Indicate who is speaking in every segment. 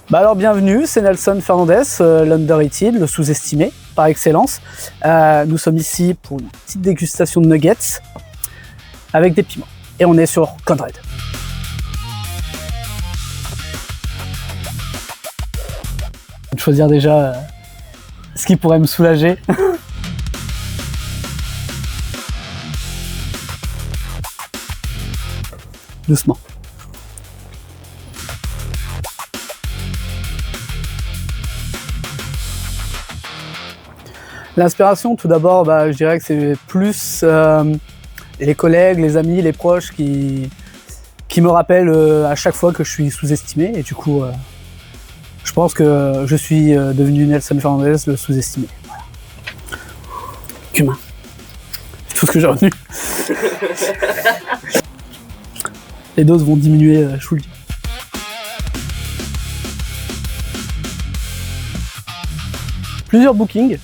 Speaker 1: Bah alors bienvenue, c'est Nelson Fernandez, l'Underrated, le sous-estimé par excellence. Nous sommes ici pour une petite dégustation de nuggets avec des piments. Et on est sur Code Red. Je vais choisir déjà ce qui pourrait me soulager. Doucement. L'inspiration, tout d'abord, je dirais que c'est plus les collègues, les amis, les proches qui me rappellent à chaque fois que je suis sous-estimé. Et du coup, je pense que je suis devenu Nelson Fernandez, le sous-estimé. Voilà. Cumin. C'est tout ce que j'ai retenu. Les doses vont diminuer, je vous le dis. Plusieurs bookings.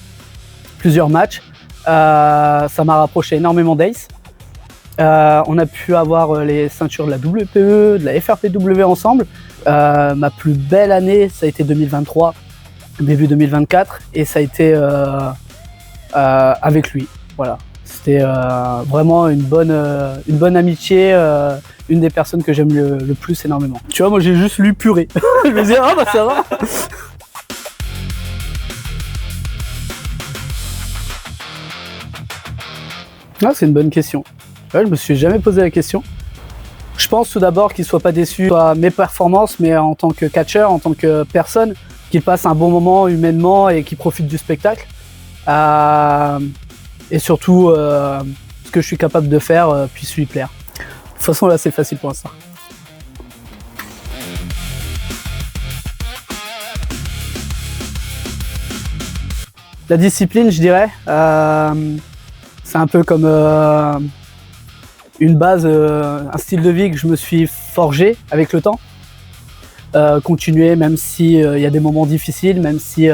Speaker 1: Plusieurs matchs, ça m'a rapproché énormément d'Ace. On a pu avoir les ceintures de la WPE, de la FRPW ensemble. Ma plus belle année, ça a été 2023, début 2024, et ça a été avec lui. Voilà, c'était vraiment une bonne amitié, une des personnes que j'aime le plus énormément. Tu vois, moi j'ai juste lu purée. Je me disais, ah bah ça va. Ah, c'est une bonne question. Ouais, je me suis jamais posé la question. Je pense tout d'abord qu'il ne soit pas déçu par mes performances, mais en tant que catcheur, en tant que personne, qu'il passe un bon moment humainement et qu'il profite du spectacle. Et surtout, ce que je suis capable de faire puisse lui plaire. De toute façon, là, c'est facile pour l'instant. La discipline, je dirais. C'est un peu comme une base, un style de vie que je me suis forgé avec le temps. Continuer même si y a des moments difficiles, même si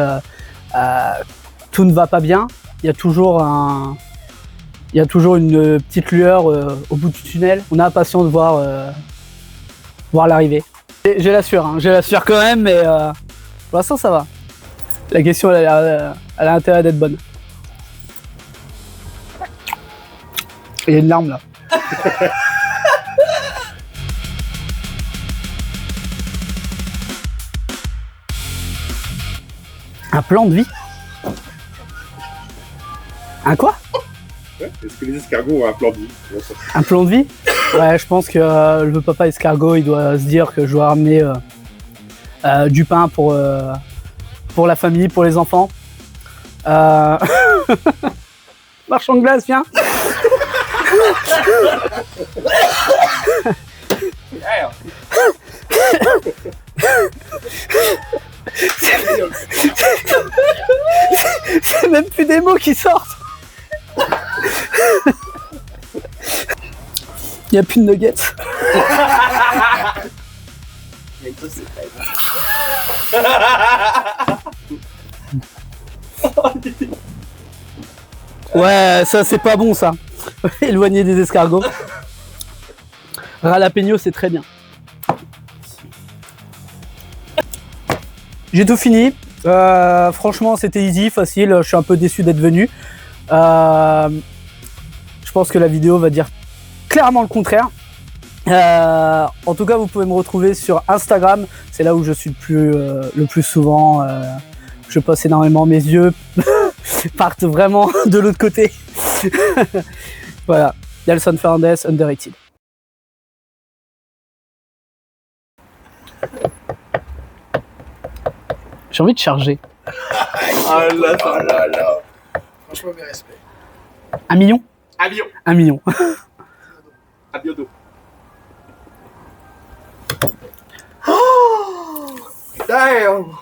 Speaker 1: tout ne va pas bien, il y a toujours une petite lueur au bout du tunnel. On a impatient de voir l'arrivée. Je l'assure quand même, mais pour l'instant ça va. La question elle a intérêt d'être bonne. Il y a une larme là. Un plan de vie? Un quoi?
Speaker 2: Ouais, est-ce que les escargots ont un plan de vie?
Speaker 1: Un plan de vie? Ouais, je pense que le papa escargot, il doit se dire que je dois ramener du pain pour la famille, pour les enfants. Marchand de glace, viens. C'est même plus des mots qui sortent. Il n'y a plus de nuggets. Ouais, ça c'est pas bon ça. Éloigner des escargots. Ralapeno, c'est très bien. J'ai tout fini. Franchement, c'était easy, facile. Je suis un peu déçu d'être venu. Je pense que la vidéo va dire clairement le contraire. En tout cas, vous pouvez me retrouver sur Instagram. C'est là où je suis le plus souvent. Je poste énormément. Mes yeux partent vraiment de l'autre côté. Voilà, Nelson Fernandez, Underrated. J'ai envie de charger.
Speaker 2: Ah là là.
Speaker 3: Franchement, mes respects.
Speaker 1: 1 million?
Speaker 2: 1 million.
Speaker 1: 1 million.
Speaker 2: À bientôt.
Speaker 3: Damn!